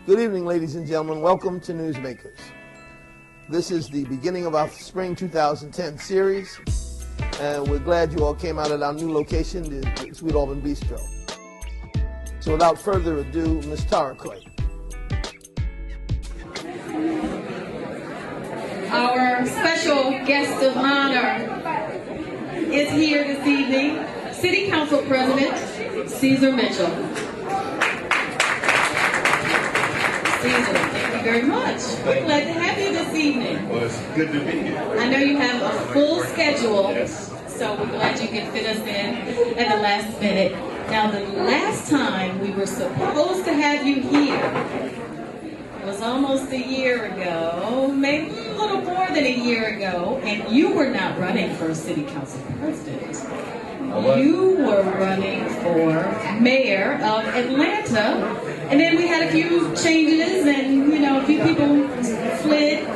Good evening, ladies and gentlemen. Welcome to Newsmakers. This is the beginning of our spring 2010 series, and we're glad you all came out at our new location, the Sweet Auburn Bistro. So without further ado, Ms. Tara Coyt. Our special guest of honor is here this evening, City Council President Ceasar Mitchell. Ceasar, thank you very much. We're glad to have you this evening. Well, it's good to be here. I know you have a full schedule, Yes. so we're glad you can fit us in at the last minute. Now, the last time we were supposed to have you here was almost a year ago, maybe a little more than a year ago, and you were not running for city council president. You were running for mayor of Atlanta, and then we had a few changes, and a few people slid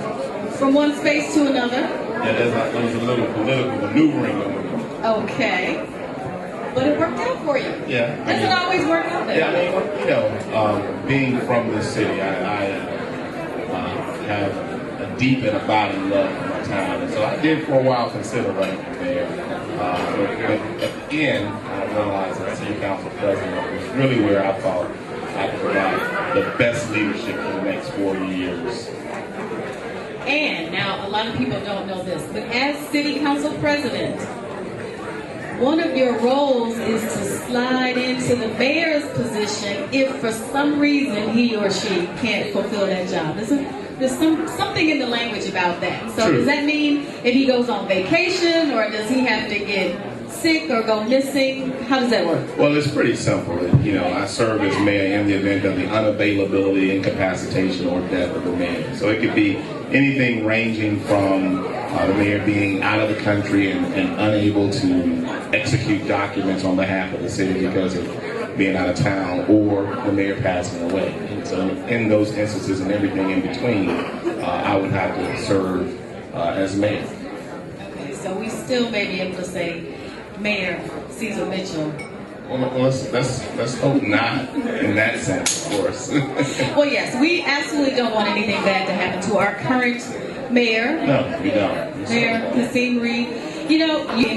from one space to another. Yeah, there was a little political maneuvering going on. Okay. But it worked out for you. Yeah. Doesn't always work out that way. Yeah, being from this city, I have a deep and abiding love for my town. And so I did for a while consider running for mayor. But at the end, I realized that city council president was really where I thought I could provide the best leadership for the next 40 years. And now, a lot of people don't know this, but as city council president, one of your roles is to slide into the mayor's position if for some reason he or she can't fulfill that job. There's something in the language about that. So True. Does that mean if he goes on vacation, or does he have to get sick or go missing? How does that work? Well, it's pretty simple. I serve as mayor in the event of the unavailability, incapacitation, or death of the mayor. So it could be anything ranging from the mayor being out of the country and unable to execute documents on behalf of the city because of being out of town, or the mayor passing away. And so in those instances and everything in between, I would have to serve as mayor. Okay, so we still may be able to say Mayor Ceasar Mitchell. Well, let's hope not in that sense, of course. Well, yes, we absolutely don't want anything bad to happen to our current mayor. No, we don't. Mayor Cassine Reed. You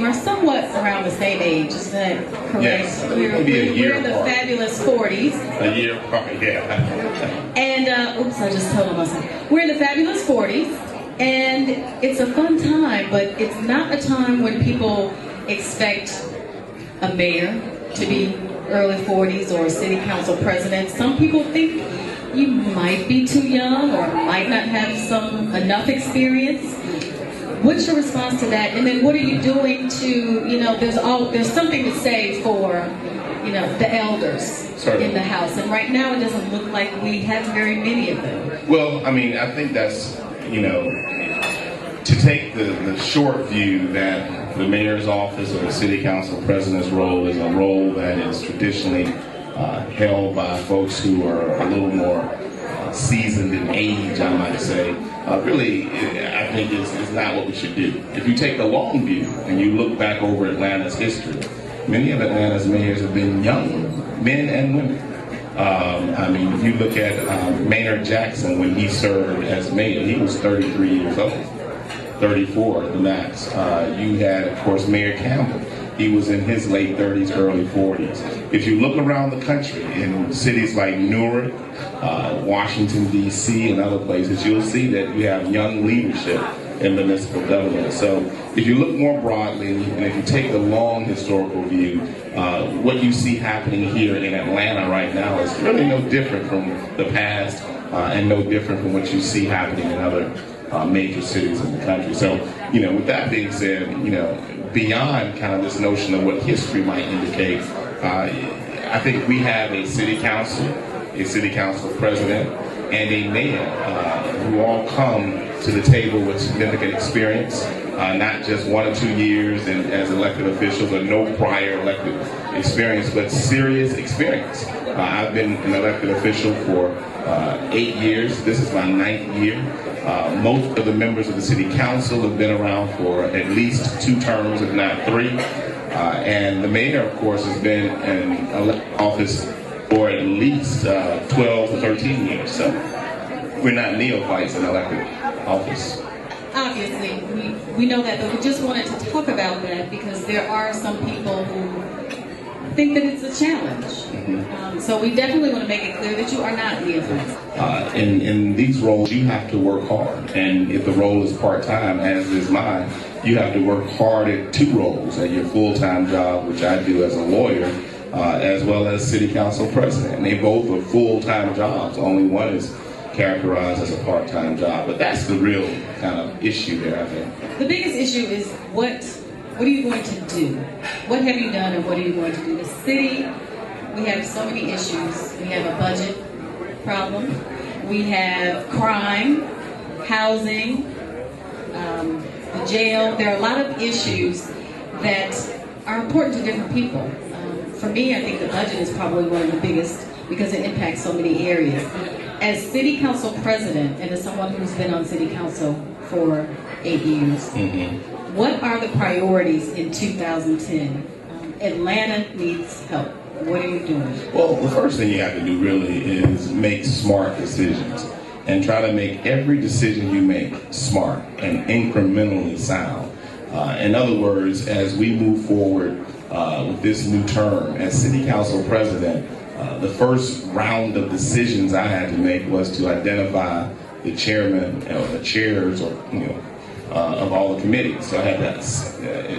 are somewhat around the same age, is that correct? Yes, We're in the apart. fabulous 40s. A year apart, yeah. And, I just told myself. We're in the fabulous 40s, and it's a fun time, but it's not a time when people expect a mayor to be early 40s or a city council president. Some people think you might be too young or might not have enough experience. What's your response to that? And then what are you doing to, there's something to say for, the elders Certainly. in the House. And right now it doesn't look like we have very many of them. Well, I think that's, to take the short view that the mayor's office or the city council president's role is a role that is traditionally held by folks who are a little more seasoned in age, I might say. Really, I think is not what we should do. If you take the long view and you look back over Atlanta's history, many of Atlanta's mayors have been young, men and women. If you look at Maynard Jackson, when he served as mayor, he was 33 years old, 34 at the max. You had, of course, Mayor Campbell. He was in his late 30s, early 40s. If you look around the country, in cities like Newark, Washington, D.C., and other places, you'll see that you have young leadership in municipal government. So if you look more broadly, and if you take the long historical view, what you see happening here in Atlanta right now is really no different from the past, and no different from what you see happening in other major cities in the country. So, with that being said, beyond kind of this notion of what history might indicate, I think we have a city council president, and a mayor who all come to the table with significant experience, not just 1 or 2 years as elected officials or no prior elected experience, but serious experience. I've been an elected official for 8 years. This is my 9th year. Most of the members of the city council have been around for at least 2 terms, if not 3. And the mayor, of course, has been in office for at least 12 to 13 years. So we're not neophytes in elected office. Obviously, we know that, but we just wanted to talk about that because there are some people who think that it's a challenge. Mm-hmm. So we definitely want to make it clear that you are not neophytes. In these roles, you have to work hard. And if the role is part-time, as is mine, you have to work hard at two roles, at your full-time job, which I do as a lawyer, as well as city council president. And they both are full-time jobs. Only one is characterized as a part-time job. But that's the real kind of issue there, I think. The biggest issue is what are you going to do? What have you done and what are you going to do? The city, we have so many issues. We have a budget problem. We have crime, housing, the jail. There are a lot of issues that are important to different people. For me, I think the budget is probably one of the biggest because it impacts so many areas. As city council president and as someone who's been on city council for 8 years, what are the priorities in 2010? Atlanta needs help. What are you doing? Well, the first thing you have to do really is make smart decisions and try to make every decision you make smart and incrementally sound. In other words, as we move forward with this new term as city council president, the first round of decisions I had to make was to identify the chairman or the chairs or of all the committees. So I had to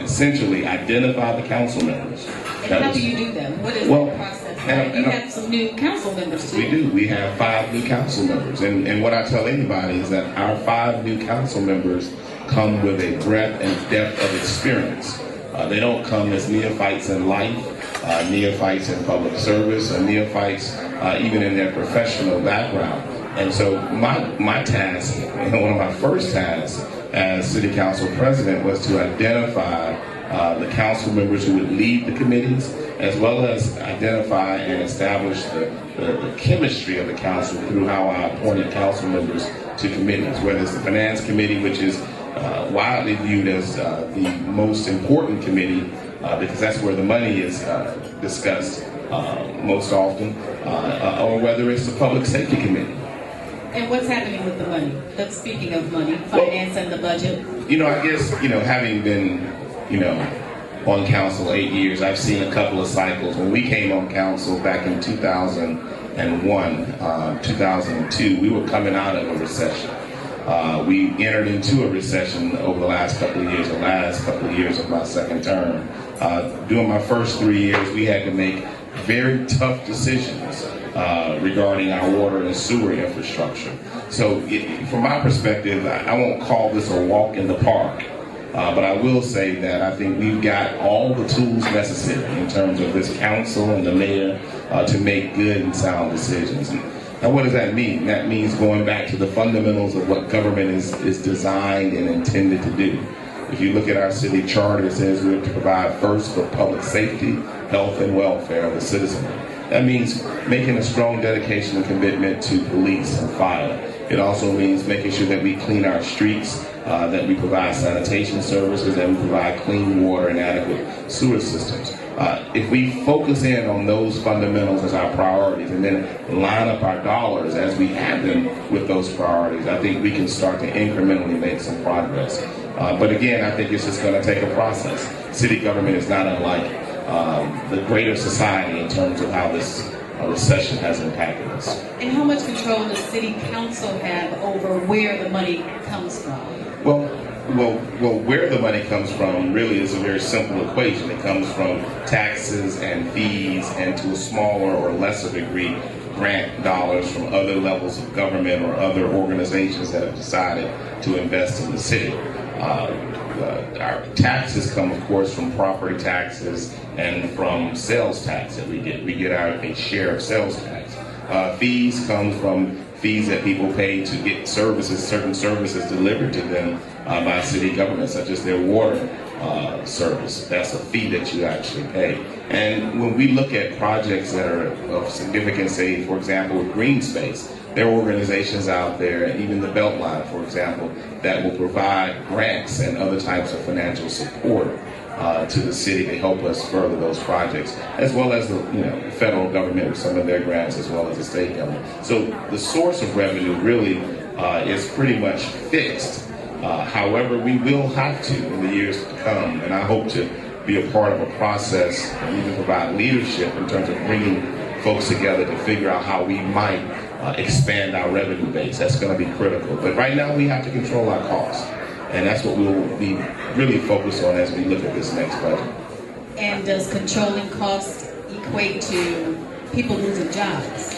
essentially identify the council members. And how do you do that? What is the process? You have some new council members too. We do. We have 5 new council members. And what I tell anybody is that our 5 new council members come with a breadth and depth of experience. They don't come as neophytes in life, neophytes in public service, or neophytes even in their professional background. And so my task, one of my first tasks as city council president was to identify the council members who would lead the committees, as well as identify and establish the chemistry of the council through how I appointed council members to committees, whether it's the finance committee, which is widely viewed as the most important committee because that's where the money is discussed most often, or whether it's the public safety committee. And what's happening with the money? That's speaking of money, finance and the budget. I guess, having been, on council 8 years, I've seen a couple of cycles. When we came on council back in 2001, 2002, we were coming out of a recession. We entered into a recession over the last couple of years, of my second term. During my first 3 years, we had to make very tough decisions regarding our water and sewer infrastructure. So from my perspective, I won't call this a walk in the park, but I will say that I think we've got all the tools necessary in terms of this council and the mayor to make good and sound decisions. Now, what does that mean? That means going back to the fundamentals of what government is designed and intended to do. If you look at our city charter, it says we have to provide first for public safety, health, and welfare of the citizenry. That means making a strong dedication and commitment to police and fire. It also means making sure that we clean our streets, that we provide sanitation services, that we provide clean water and adequate sewer systems. If we focus in on those fundamentals as our priorities and then line up our dollars as we have them with those priorities, I think we can start to incrementally make some progress. But again, I think it's just going to take a process. City government is not unlike the greater society in terms of how this recession has impacted us. And how much control does city council have over where the money comes from? Well, where the money comes from really is a very simple equation. It comes from taxes and fees and to a smaller or lesser degree grant dollars from other levels of government or other organizations that have decided to invest in the city. Our taxes come, of course, from property taxes and from sales tax that we get. We get a share of sales tax. Fees come from fees that people pay to get certain services delivered to them by city government, such as their water service. That's a fee that you actually pay. And when we look at projects that are of significance, say, for example, with green space, there are organizations out there, even the Beltline, for example, that will provide grants and other types of financial support to the city to help us further those projects, as well as the federal government with some of their grants, as well as the state government. So the source of revenue really is pretty much fixed. However, we will have to in the years to come, and I hope to be a part of a process and even provide leadership in terms of bringing folks together to figure out how we might expand our revenue base. That's going to be critical. But right now we have to control our costs. And that's what we'll be really focused on as we look at this next budget. And does controlling costs equate to people losing jobs?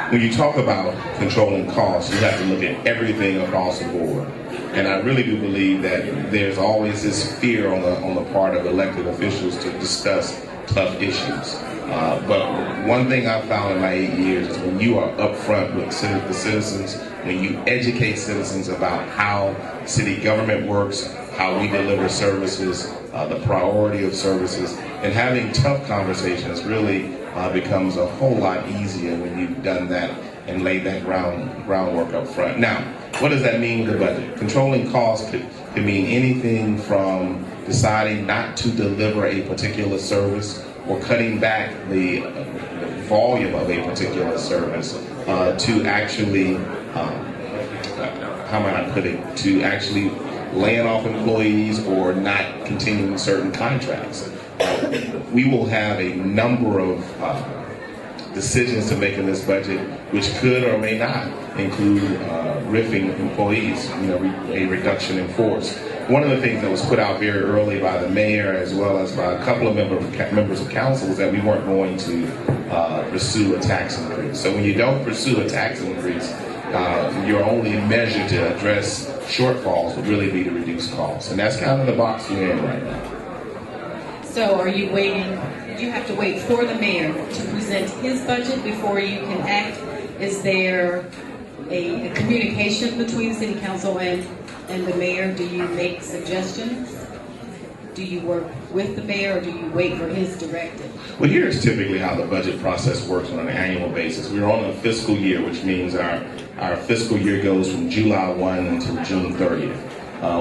When you talk about controlling costs, you have to look at everything across the board. And I really do believe that there's always this fear on the part of elected officials to discuss tough issues. But one thing I've found in my 8 years is when you are upfront with the citizens, when you educate citizens about how city government works, how we deliver services, the priority of services, and having tough conversations really becomes a whole lot easier when you've done that and laid that groundwork up front. Now, what does that mean with the budget? Controlling costs could mean anything from deciding not to deliver a particular service or cutting back the volume of a particular service to actually, how might I put it, to actually laying off employees or not continuing certain contracts. We will have a number of decisions to make in this budget, which could or may not include riffing employees, a reduction in force. One of the things that was put out very early by the mayor as well as by a couple of members of council was that we weren't going to pursue a tax increase. So when you don't pursue a tax increase, your only measure to address shortfalls would really be to reduce costs. And that's kind of the box you're in right now. So are you waiting, you have to wait for the mayor to present his budget before you can act? Is there a communication between city council and the mayor? Do you make suggestions? Do you work with the mayor or do you wait for his directive? Well, here's typically how the budget process works on an annual basis. We're on a fiscal year, which means our fiscal year goes from July 1 until June 30th.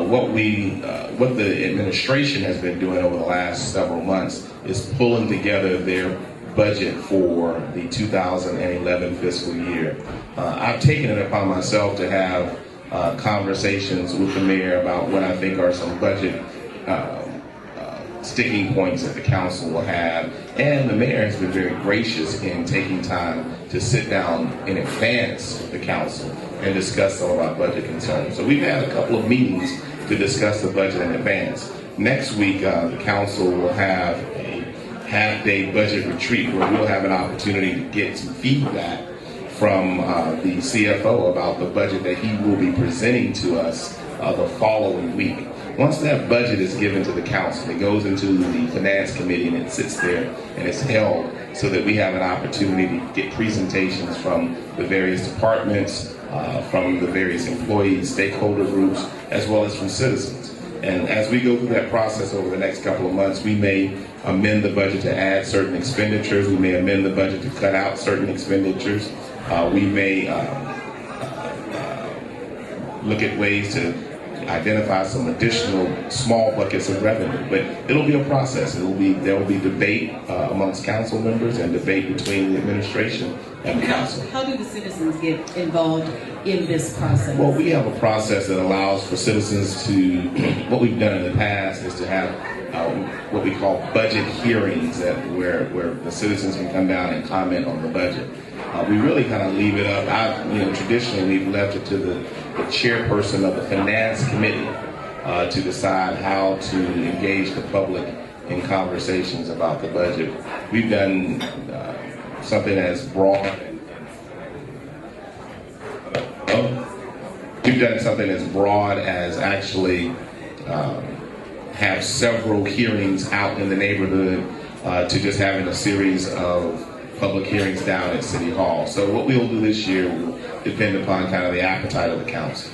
What the administration has been doing over the last several months is pulling together their budget for the 2011 fiscal year. I've taken it upon myself to have conversations with the mayor about what I think are some budget sticking points that the council will have. And the mayor has been very gracious in taking time to sit down in advance with the council and discuss some of our budget concerns. So we've had a couple of meetings to discuss the budget in advance. Next week, the council will have a half-day budget retreat where we'll have an opportunity to get some feedback from the CFO about the budget that he will be presenting to us the following week. Once that budget is given to the council, it goes into the finance committee and it sits there and it's held so that we have an opportunity to get presentations from the various departments, from the various employees, stakeholder groups, as well as from citizens. And as we go through that process over the next couple of months, we may amend the budget to add certain expenditures. We may amend the budget to cut out certain expenditures. We may look at ways to identify some additional small buckets of revenue, but it'll be a process. There will be debate amongst council members and debate between the administration and the council. How do the citizens get involved in this process? Well, we have a process that allows for citizens to, what we've done in the past is to have what we call budget hearings where the citizens can come down and comment on the budget. We really kind of leave it up. Traditionally we've left it to the chairperson of the finance committee to decide how to engage the public in conversations about the budget. We've done something as broad. We've done something as broad as actually have several hearings out in the neighborhood to just having a series of public hearings down at City Hall. So what we'll do this year will depend upon kind of the appetite of the council.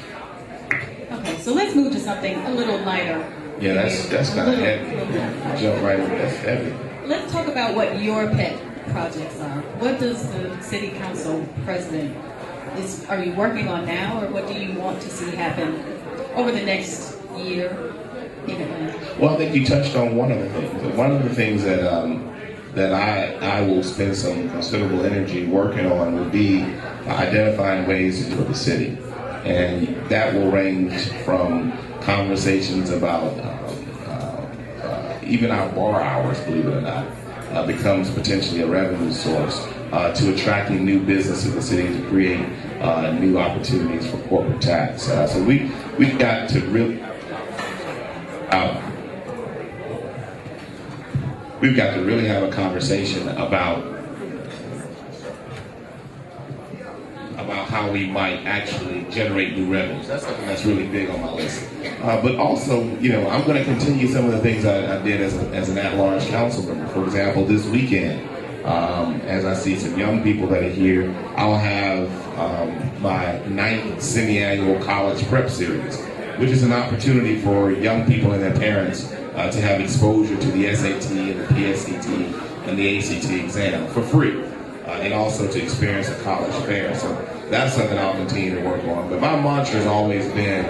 Okay, so let's move to something a little lighter. Yeah, that's kind of heavy. Jump right in, that's heavy. Let's talk about what your pet projects are. What does the city council president are you working on now, or what do you want to see happen over the next year in Atlanta? Well, I think you touched on one of the things. One of the things that that I will spend some considerable energy working on would be identifying ways to grow the city. And that will range from conversations about even our bar hours, believe it or not, becomes potentially a revenue source, to attracting new business to the city to create new opportunities for corporate tax. So we've got to really have a conversation about how we might actually generate new revenues. That's something that's really big on my list. But also, I'm going to continue some of the things I did as an at-large council member. For example, this weekend, as I see some young people that are here, I'll have my 9th semi-annual college prep series, which is an opportunity for young people and their parents to have exposure to the SAT and the PSAT and the ACT exam for free, and also to experience a college fair. So that's something I'll continue to work on. But my mantra has always been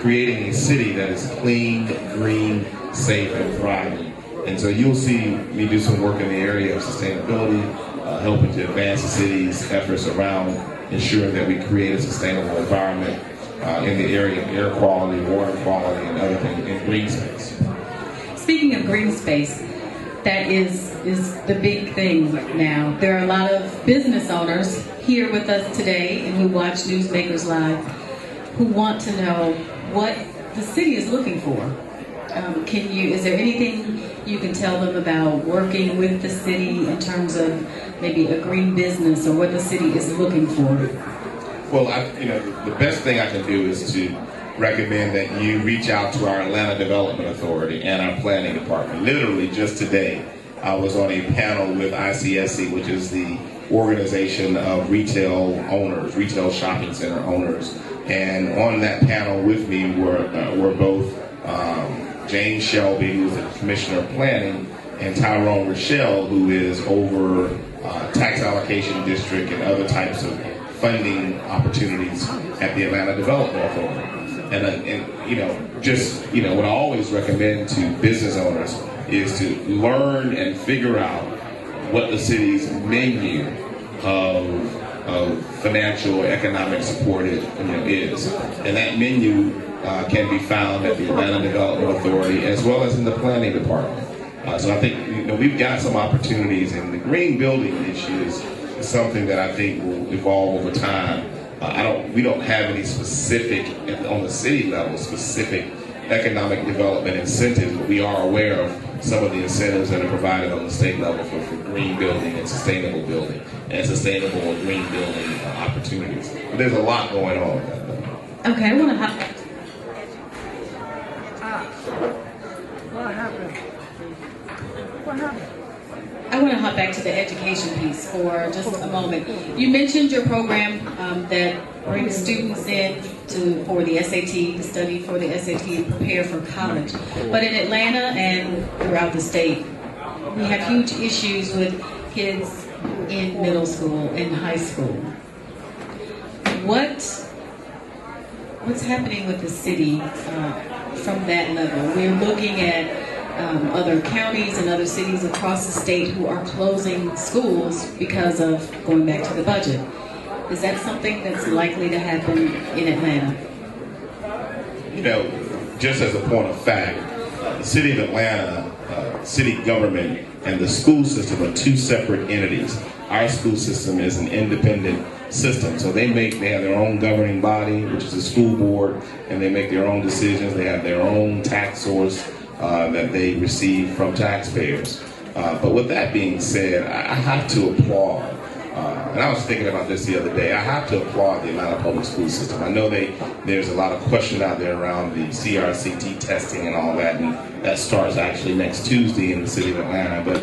creating a city that is clean, green, safe, and thriving. And so you'll see me do some work in the area of sustainability, helping to advance the city's efforts around ensuring that we create a sustainable environment in the area of air quality, water quality, and other things in green space. Speaking of green space, that is the big thing now. There are a lot of business owners here with us today and who watch Newsmakers Live who want to know what the city is looking for. Is there anything you can tell them about working with the city in terms of maybe a green business or what the city is looking for? Well, the best thing I can do is to recommend that you reach out to our Atlanta Development Authority and our planning department. Literally just today, I was on a panel with ICSC, which is the organization of retail owners, retail shopping center owners. And on that panel with me were both James Shelby, who's the Commissioner of Planning, and Tyrone Rochelle, who is over tax allocation district and other types of funding opportunities at the Atlanta Development Authority. And what I always recommend to business owners is to learn and figure out what the city's menu of financial or economic support is. And that menu can be found at the Atlanta Development Authority as well as in the planning department. So I think we've got some opportunities, and the green building issues is something that I think will evolve over time. We don't have any specific, on the city level, specific economic development incentives, but we are aware of some of the incentives that are provided on the state level for green building and sustainable building and sustainable or green building opportunities. But there's a lot going on. Okay, I want to hop. What happened? What happened? I want to hop back to the education piece for just a moment. You mentioned your program that brings students in for the SAT, to study for the SAT and prepare for college. But in Atlanta and throughout the state, we have huge issues with kids in middle school and high school. What's happening with the city from that level? We're looking at other counties and other cities across the state who are closing schools because of going back to the budget. Is that something that's likely to happen in Atlanta? Just as a point of fact, the city of Atlanta, city government, and the school system are two separate entities. Our school system is an independent system, so they have their own governing body, which is the school board, and they make their own decisions. They have their own tax source that they receive from taxpayers. But with that being said, I have to applaud, and I was thinking about this the other day, I have to applaud the Atlanta public school system. I know there's a lot of question out there around the CRCT testing and all that, and that starts actually next Tuesday in the city of Atlanta. But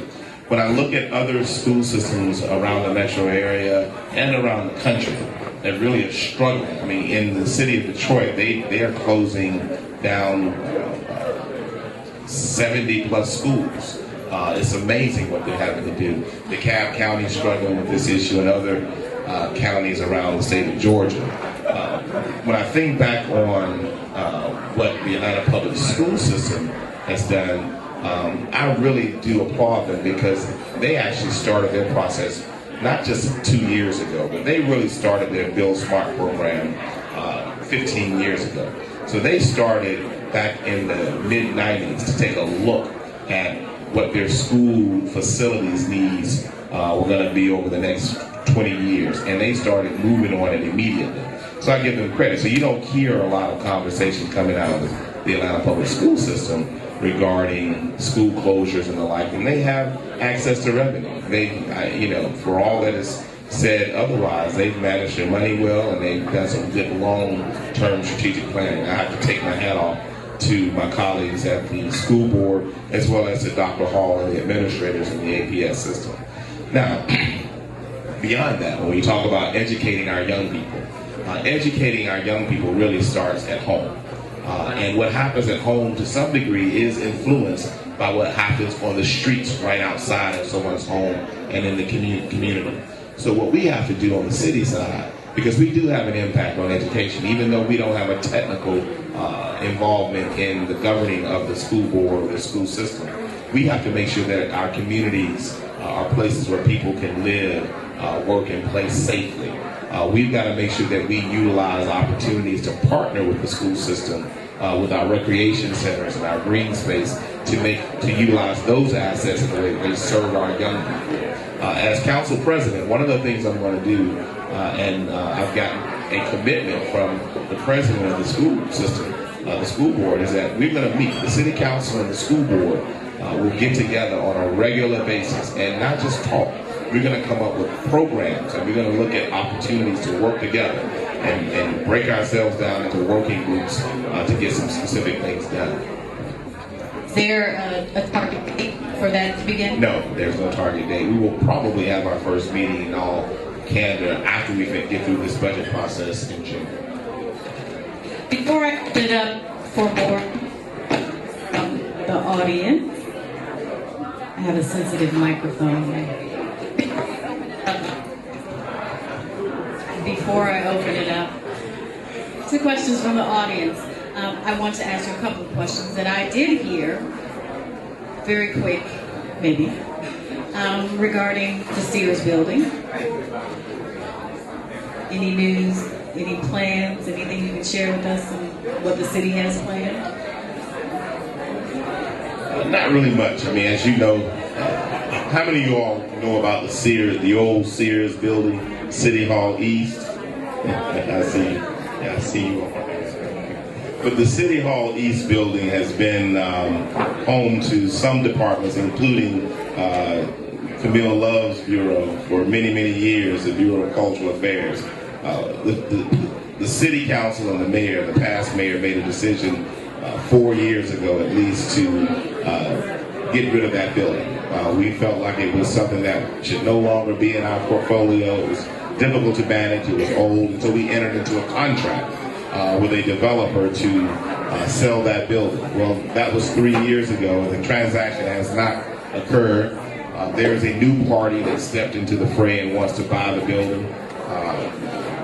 when I look at other school systems around the metro area and around the country that really are struggling, I mean, in the city of Detroit, they are closing down 70 plus schools. It's amazing what they're having to do. DeKalb County is struggling with this issue, and other counties around the state of Georgia. When I think back on what the Atlanta public school system has done, I really do applaud them, because they actually started their process not just 2 years ago, but they really started their Build Smart program 15 years ago. So they started back in the mid-90s to take a look at what their school facilities needs were going to be over the next 20 years, and they started moving on it immediately. So I give them credit. So you don't hear a lot of conversation coming out of the Atlanta public school system regarding school closures and the like, and they have access to revenue. They, you know, for all that is said otherwise, they've managed their money well, and they've done some good long-term strategic planning. I have to take my hat off to my colleagues at the school board, as well as to Dr. Hall and the administrators in the APS system. Now, beyond that, when we talk about educating our young people really starts at home. And what happens at home to some degree is influenced by what happens on the streets right outside of someone's home and in the community. So what we have to do on the city side, because we do have an impact on education, even though we don't have a technical involvement in the governing of the school board or the school system, we have to make sure that our communities are places where people can live, work, and play safely. We've got to make sure that we utilize opportunities to partner with the school system, with our recreation centers and our green space, to utilize those assets in the way that they serve our young people. As council president, one of the things I'm going to do, and I've gotten a commitment from the president of the school system, the school board, is that we're going to meet. The city council and the school board will get together on a regular basis and not just talk. We're going to come up with programs, and we're going to look at opportunities to work together and break ourselves down into working groups to get some specific things done. Is there a target date for that to begin? No, there's no target date. We will probably have our first meeting in all candor after we get through this budget process in June. Before I open it up for more from the audience, I have a sensitive microphone. Before I open it up to questions from the audience, I want to ask you a couple of questions that I did hear, very quick, maybe, regarding the Sears building. Any news, any plans, anything you can share with us on what the city has planned? Not really much. I mean, as you know, how many of you all know about the Sears, the old Sears building, City Hall East? I see you. Yeah, I see you. But the City Hall East building has been home to some departments, including Camille Love's bureau for many, many years, the Bureau of Cultural Affairs. The city council and the mayor, the past mayor, made a decision 4 years ago at least to get rid of that building. We felt like it was something that should no longer be in our portfolio. It was difficult to manage, it was old, and so we entered into a contract with a developer to sell that building. Well, that was 3 years ago. The transaction has not occurred. There is a new party that stepped into the fray and wants to buy the building.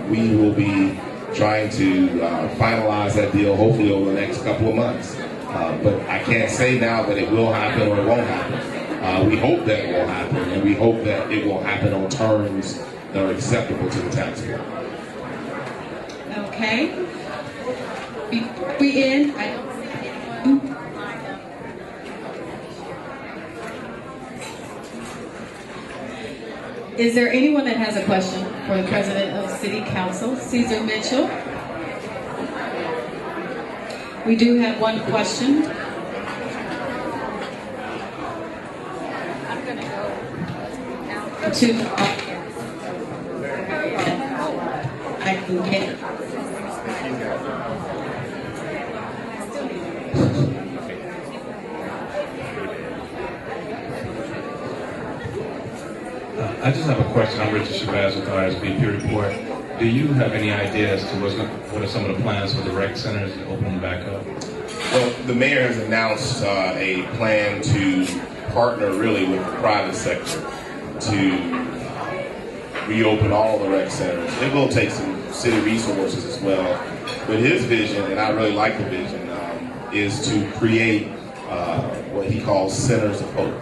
We will be trying to finalize that deal hopefully over the next couple of months. But I can't say now that it will happen or it won't happen. We hope that it will happen, and we hope that it will happen on terms that are acceptable to the taxpayer. Okay. Before we end, I don't see anyone lined up. Is there anyone that has a question for the President of City Council, Ceasar Mitchell? We do have one question. I'm going to go to the audience. I can get I just have a question. I'm Richard Shabazz with RSB Peer Report. Do you have any idea as to what are some of the plans for the rec centers to open them back up? Well, the mayor has announced a plan to partner really with the private sector to reopen all the rec centers. It will take some city resources as well. But his vision, and I really like the vision, is to create what he calls centers of hope.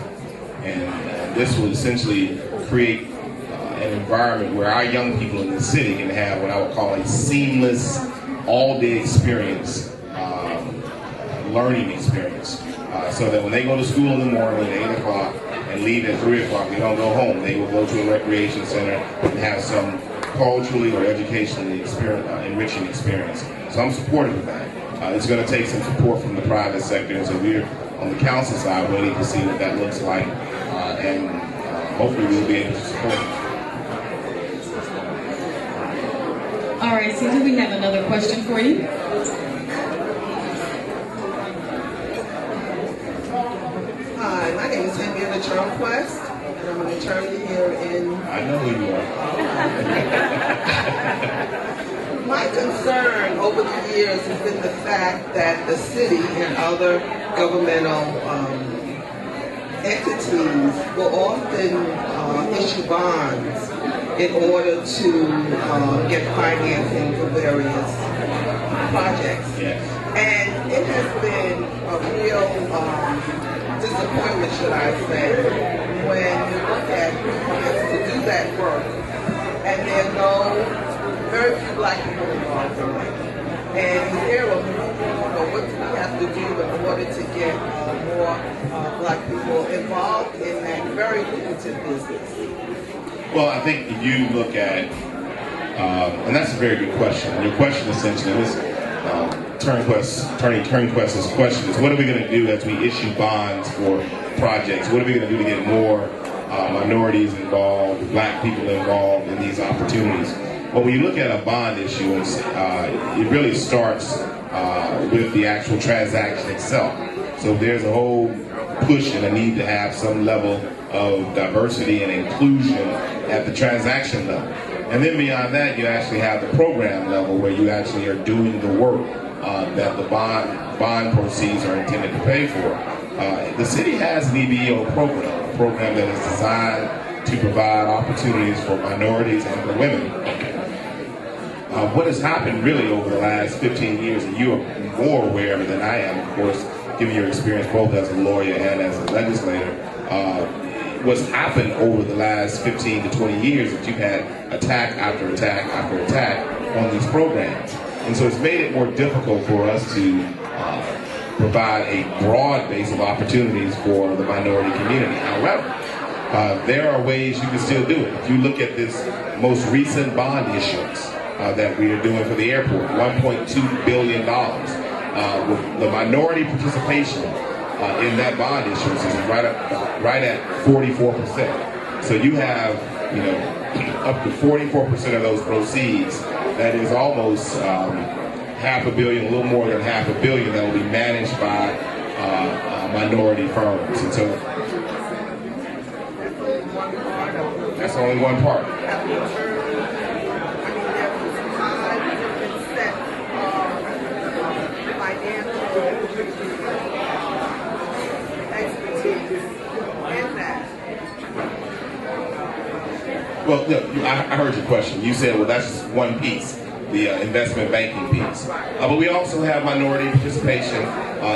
And this will essentially create an environment where our young people in the city can have what I would call a seamless, all-day experience, learning experience. So that when they go to school in the morning at 8 o'clock and leave at 3 o'clock, they don't go home. They will go to a recreation center and have some culturally or educationally enriching experience. So I'm supportive of that. It's going to take some support from the private sector, and so we're on the council side waiting to see what that looks like, and hopefully we'll be able to support it. All right, Caesar, we have another question for you. Hi, my name is Henrietta Turnquest, and I'm an attorney here in... I know who you are. My concern over the years has been the fact that the city and other governmental entities will often issue bonds in order to get financing for various projects. Yes. And it has been a real disappointment, should I say, when you look at plans to do that work and there are no very few black people involved in it. And is there a movement, or what do we have to do in order to get more black people involved in that very lucrative business? Well, I think if you look at, and that's a very good question. Your question essentially, this Attorney Turnquest's question is, what are we going to do as we issue bonds for projects? What are we going to do to get more minorities involved, black people involved in these opportunities? Well, when you look at a bond issuance, it really starts with the actual transaction itself. So there's a whole push and a need to have some level of diversity and inclusion at the transaction level. And then beyond that, you actually have the program level where you actually are doing the work that the bond proceeds are intended to pay for. The city has an EBO program, a program that is designed to provide opportunities for minorities and for women. What has happened really over the last 15 years, and you are more aware of it than I am, of course, given your experience both as a lawyer and as a legislator, what's happened over the last 15 to 20 years is you've had attack after attack after attack on these programs. And so it's made it more difficult for us to provide a broad base of opportunities for the minority community. However, there are ways you can still do it. If you look at this most recent bond issuance that we are doing for the airport, $1.2 billion. With the minority participation in that bond issuance is right at 44%. So you have, up to 44% of those proceeds. That is almost $500 million, a little more than $500 million that will be managed by minority firms. And so that's only one part. Well, no, I heard your question. You said, well, that's just one piece, the investment banking piece. But we also have minority participation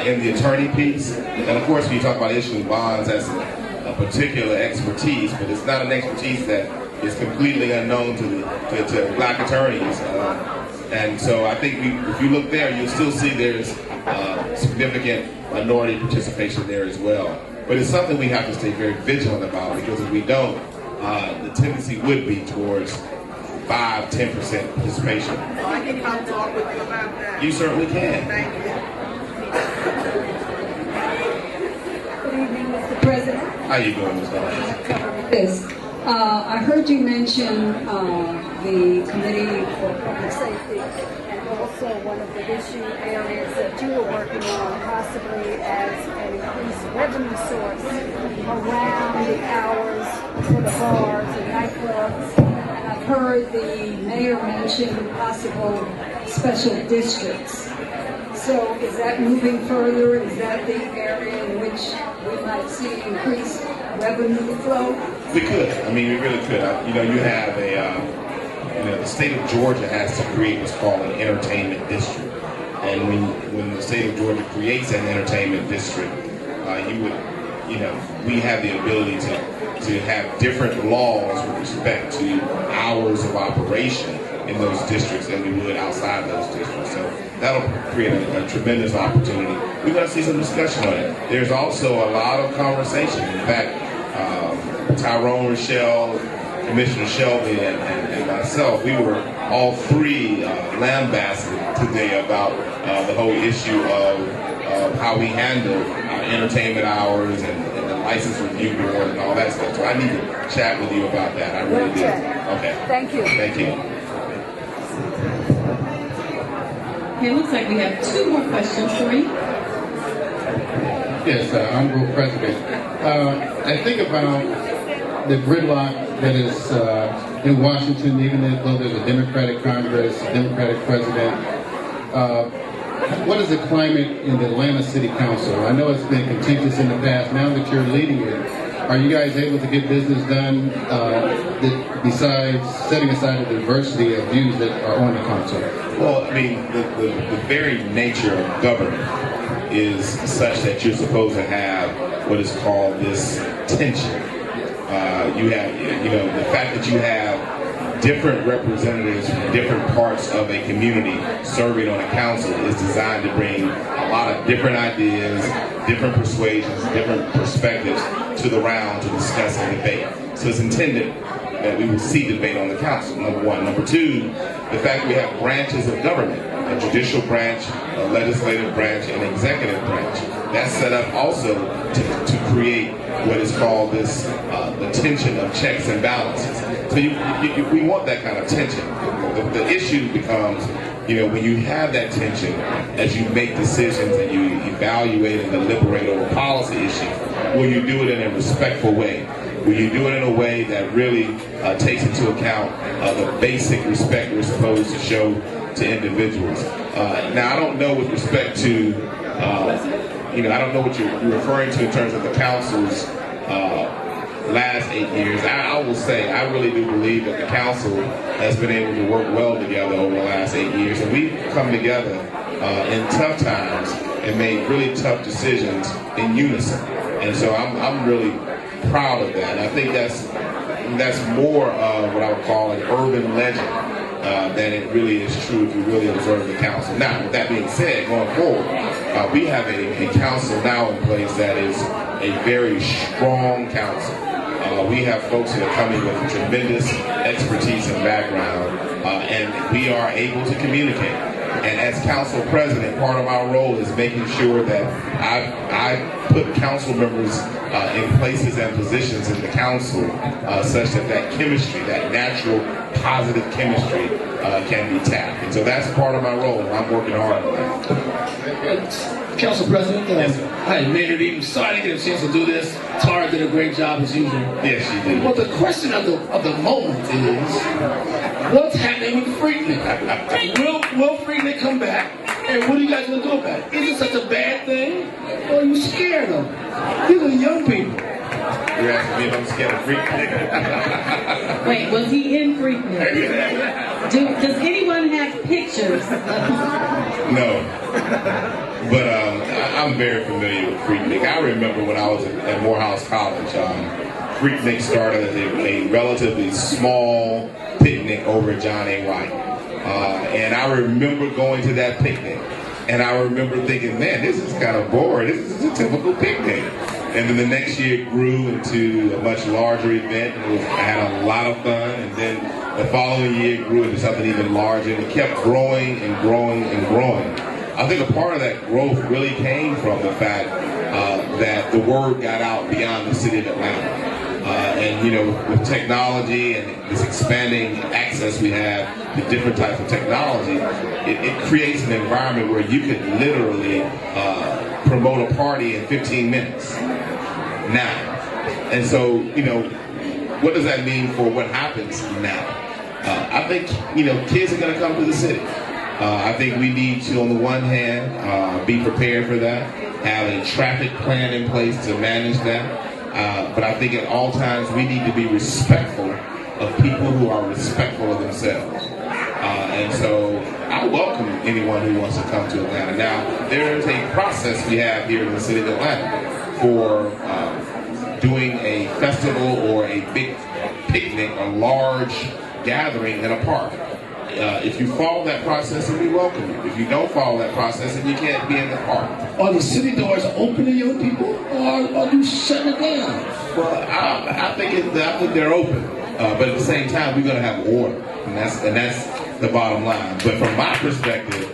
in the attorney piece. And of course, when you talk about issuing bonds, that's a particular expertise, but it's not an expertise that is completely unknown to black attorneys. And so I think if you look there, you'll still see there's significant minority participation there as well. But it's something we have to stay very vigilant about, because if we don't, the tendency would be towards 5–10% participation. I can come talk with you about that. You certainly can. Thank you. Good evening, Mr. President. How you doing, Ms. Dawes? Yes. I heard you mention the Committee for Public Safety, and also one of the issue areas that you were working on possibly as an increased revenue source around the hours for the bars and nightclubs. And I've heard the mayor mention possible special districts. So is that moving further? Is that the area in which we might see increased revenue flow? We could. I mean, we really could. You have the state of Georgia has to create what's called an entertainment district. And when the state of Georgia creates an entertainment district, we have the ability to have different laws with respect to hours of operation in those districts than we would outside those districts. So that'll create a tremendous opportunity. We're going to see some discussion on it. There's also a lot of conversation. In fact, Tyrone, Rochelle, Commissioner Shelby, and myself, we were all three lambasted today about the whole issue of how we handle entertainment hours and the license review board and all that stuff. So I need to chat with you about that. I really do. Okay. Thank you. Thank you. Okay, it looks like we have two more questions for you. Yes, Honorable President. I think about the gridlock that is in Washington, even though there's a Democratic Congress, a Democratic president. What is the climate in the Atlanta City Council? I know it's been contentious in the past. Now that you're leading it, are you guys able to get business done besides setting aside the diversity of views that are on the council? Well, I mean, the very nature of government is such that you're supposed to have what is called this tension. You have, the fact that you have different representatives from different parts of a community serving on a council is designed to bring a lot of different ideas, different persuasions, different perspectives to the round to discuss and debate. So it's intended that we will see debate on the council, number one. Number two, the fact that we have branches of government, a judicial branch, a legislative branch, and an executive branch. That's set up also to create what is called this, the tension of checks and balances. So we want that kind of tension. The issue becomes, when you have that tension, as you make decisions and you evaluate and deliberate over policy issues, will you do it in a respectful way? Will you do it in a way that really takes into account the basic respect we're supposed to show to individuals? Now, I don't know with respect to, I don't know what you're referring to in terms of the council's last 8 years. I will say, I really do believe that the council has been able to work well together over the last 8 years, and we've come together in tough times and made really tough decisions in unison. And so I'm really proud of that. And I think that's more of what I would call an urban legend than it really is true if you really observe the council. Now, with that being said, going forward, we have a council now in place that is a very strong council. We have folks that are coming with tremendous expertise and background, and we are able to communicate. And as council president, part of our role is making sure that I put council members in places and positions in the council such that chemistry, that natural positive chemistry can be tapped. And so that's part of my role, and I'm working hard on that. Council President, yes, sir. Hi, Mayor Dean. Sorry to get a chance to do this. Tara did a great job as usual. Yes, she did. But the question of the moment is, what's happening with Freaknik? Will Freaknik come back? And what are you guys going to do about it? Is it such a bad thing? Or are you scared of it? These are young people. You're asking me if I'm scared of Freaknik. Wait, was he in Freaknik? Does anyone have pictures? No. But I'm very familiar with Freaknik. I remember when I was at Morehouse College, Freaknik started as a relatively small picnic over at John A. White. And I remember going to that picnic, and I remember thinking, man, this is kind of boring. This is a typical picnic. And then the next year it grew into a much larger event. I had a lot of fun. And then the following year it grew into something even larger. And it kept growing and growing and growing. I think a part of that growth really came from the fact that the word got out beyond the city of Atlanta. And with technology and this expanding access we have to different types of technology, it creates an environment where you could literally promote a party in 15 minutes now. And so, what does that mean for what happens now? I think, kids are going to come to the city. I think we need to, on the one hand, be prepared for that, have a traffic plan in place to manage that. But I think at all times we need to be respectful of people who are respectful of themselves. And so I welcome anyone who wants to come to Atlanta. Now, there is a process we have here in the city of Atlanta. for doing a festival or a big picnic, a large gathering in a park. If you follow that process, then we welcome you. If you don't follow that process, then you can't be in the park. Are the city doors open to young people, or are you shutting it down? Well, I think they're open, but at the same time, we're going to have order, and that's the bottom line. But from my perspective,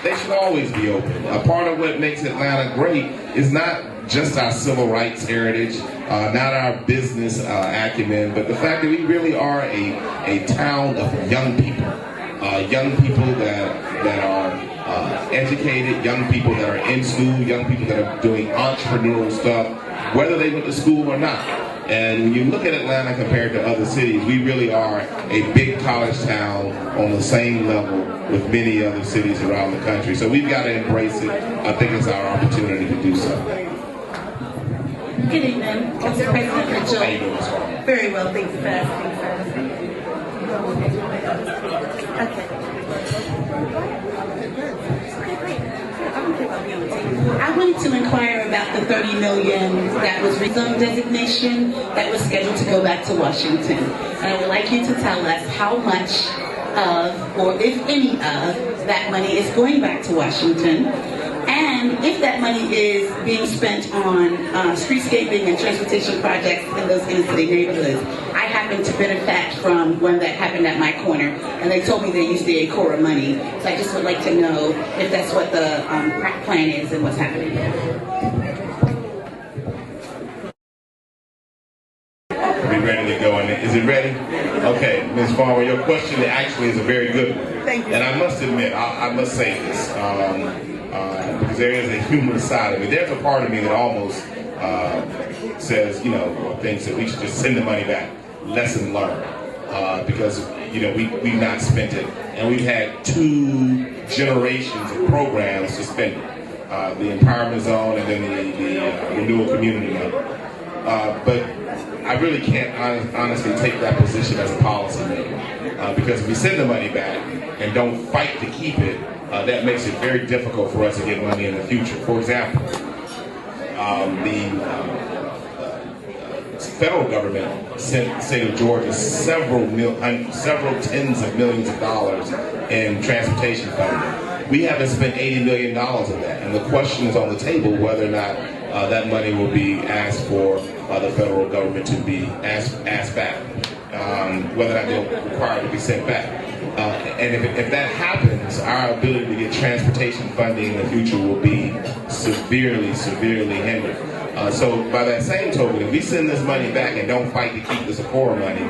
they should always be open. Part of what makes Atlanta great is not just our civil rights heritage, not our business acumen, but the fact that we really are a town of young people that are educated, young people that are in school, young people that are doing entrepreneurial stuff, whether they went to school or not. And when you look at Atlanta compared to other cities, we really are a big college town on the same level with many other cities around the country. So we've got to embrace it. I think it's our opportunity to do so. Good evening, Council President Mitchell. How you doing, Ms. Farmer? Very well, thanks for asking. I wanted to inquire about the $30 million that was rezone designation that was scheduled to go back to Washington. And I would like you to tell us how much of, or if any of, that money is going back to Washington. And if that money is being spent on streetscaping and transportation projects in those inner city neighborhoods. I happen to benefit from one that happened at my corner, and they told me they used the ACORA money. So I just would like to know if that's what the plan is and what's happening. Are we ready to go? Is it ready? Okay, Ms. Farmer, your question actually is a very good one. Thank you. And I must admit, I must say this. Because there is a humorous side of me. There's a part of me that almost says, thinks that we should just send the money back. Lesson learned. Because, we've not spent it. And we've had 2 generations of programs to spend it. The empowerment zone and then the renewal community money. But I really can't honestly take that position as a policymaker. Because if we send the money back and don't fight to keep it, that makes it very difficult for us to get money in the future. For example, the federal government sent the state of Georgia several tens of millions of dollars in transportation funding. We haven't spent $80 million of that, and the question is on the table whether or not that money will be asked for by the federal government to be asked back, whether or not they'll require it to be sent back. And if that happens, our ability to get transportation funding in the future will be severely hindered. So by that same token, if we send this money back and don't fight to keep this ACORA money,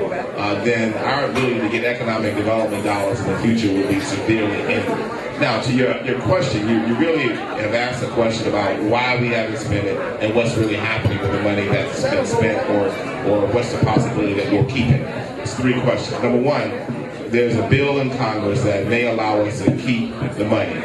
then our ability to get economic development dollars in the future will be severely hindered. Now, to your question, you really have asked a question about why we haven't spent it and what's really happening with the money that's been spent, or what's the possibility that we'll keep it. It's 3 questions. Number 1, there's a bill in Congress that may allow us to keep the money.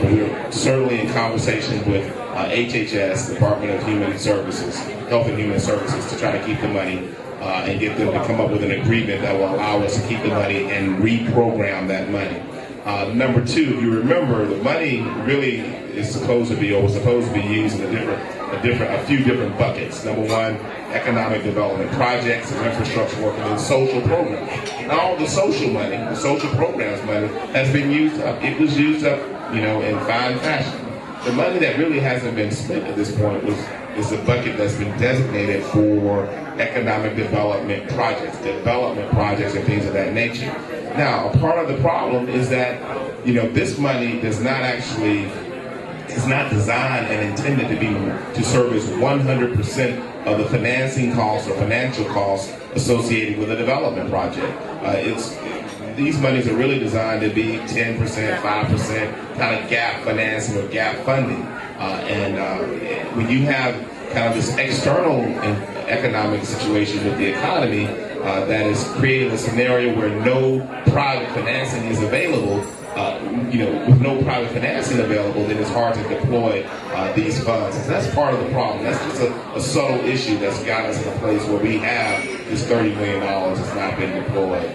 We're certainly in conversation with HHS, Department of Human Services, Health and Human Services, to try to keep the money and get them to come up with an agreement that will allow us to keep the money and reprogram that money. Number 2, if you remember, the money really is supposed to be used in a few different buckets. Number 1, economic development projects and infrastructure work, and then social programs. Now, all the social money, the social programs money, has been used up. It was used up, in fine fashion. The money that really hasn't been spent at this point is the bucket that's been designated for economic development projects and things of that nature. Now, a part of the problem is that, this money does not actually, it's not designed and intended to service 100% of the financing costs or financial costs associated with a development project. These monies are really designed to be 10%, 5% kind of gap financing or gap funding. When you have kind of this external economic situation with the economy that is creating a scenario where no private financing is available, with no private financing available, then it's hard to deploy these funds. And that's part of the problem. That's just a subtle issue that's got us in a place where we have this $30 million that's not been deployed.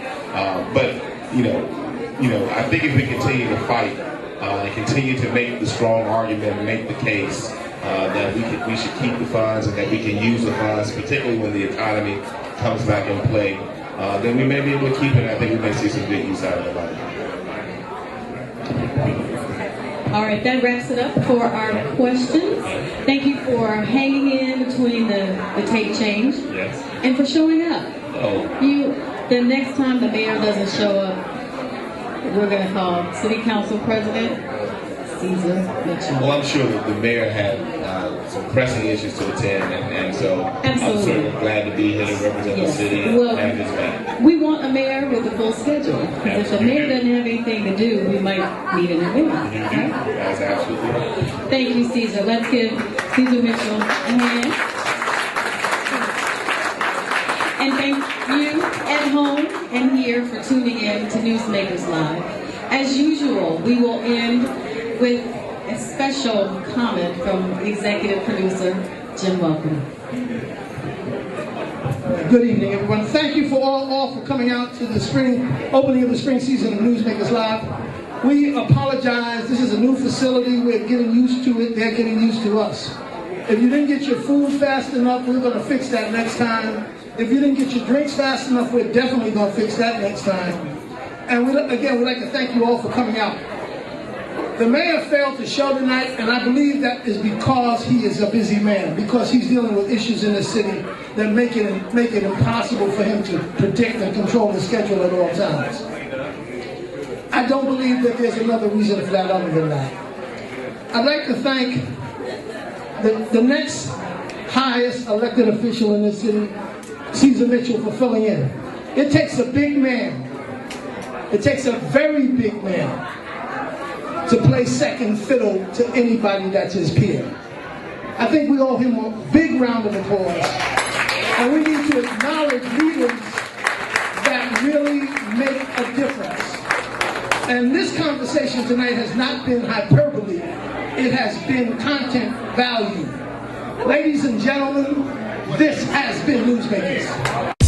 But I think if we continue to fight and continue to make the strong argument and make the case that we should keep the funds and that we can use the funds, particularly when the economy comes back in play, then we may be able to keep it. I think we may see some good use out of the money. All right, that wraps it up for our questions. Thank you for hanging in between the tape change. Yes. And for showing up. Oh. The next time the mayor doesn't show up, we're going to call City Council President Ceasar Mitchell. Well, I'm sure that the mayor had some pressing issues to attend, and so Absolutely. I'm certainly glad to be here to represent the city and have his back. We want a mayor with a full schedule. Because if the mayor doesn't have anything to do, we might need a new mayor. That's absolutely right. Thank you, Ceasar. Let's give Ceasar Mitchell a hand. And thank you at home and here for tuning in to Newsmakers Live. As usual, we will end with a special comment from executive producer Jim Welcome. Good evening, everyone. Thank you for all for coming out to the opening of the spring season of Newsmakers Live. We apologize. This is a new facility. We're getting used to it. They're getting used to us. If you didn't get your food fast enough, we're going to fix that next time. If you didn't get your drinks fast enough, we're definitely going to fix that next time. And we'd like to thank you all for coming out. The mayor failed to show tonight, and I believe that is because he is a busy man, because he's dealing with issues in the city that make it impossible for him to predict and control the schedule at all times. I don't believe that there's another reason for that other than that. I'd like to thank the next highest elected official in this city, Ceasar Mitchell, for filling in. It takes a big man. It takes a very big man to play second fiddle to anybody that's his peer. I think we owe him a big round of applause. And we need to acknowledge leaders that really make a difference. And this conversation tonight has not been hyperbole. It has been content value. Ladies and gentlemen, this has been Newsmakers.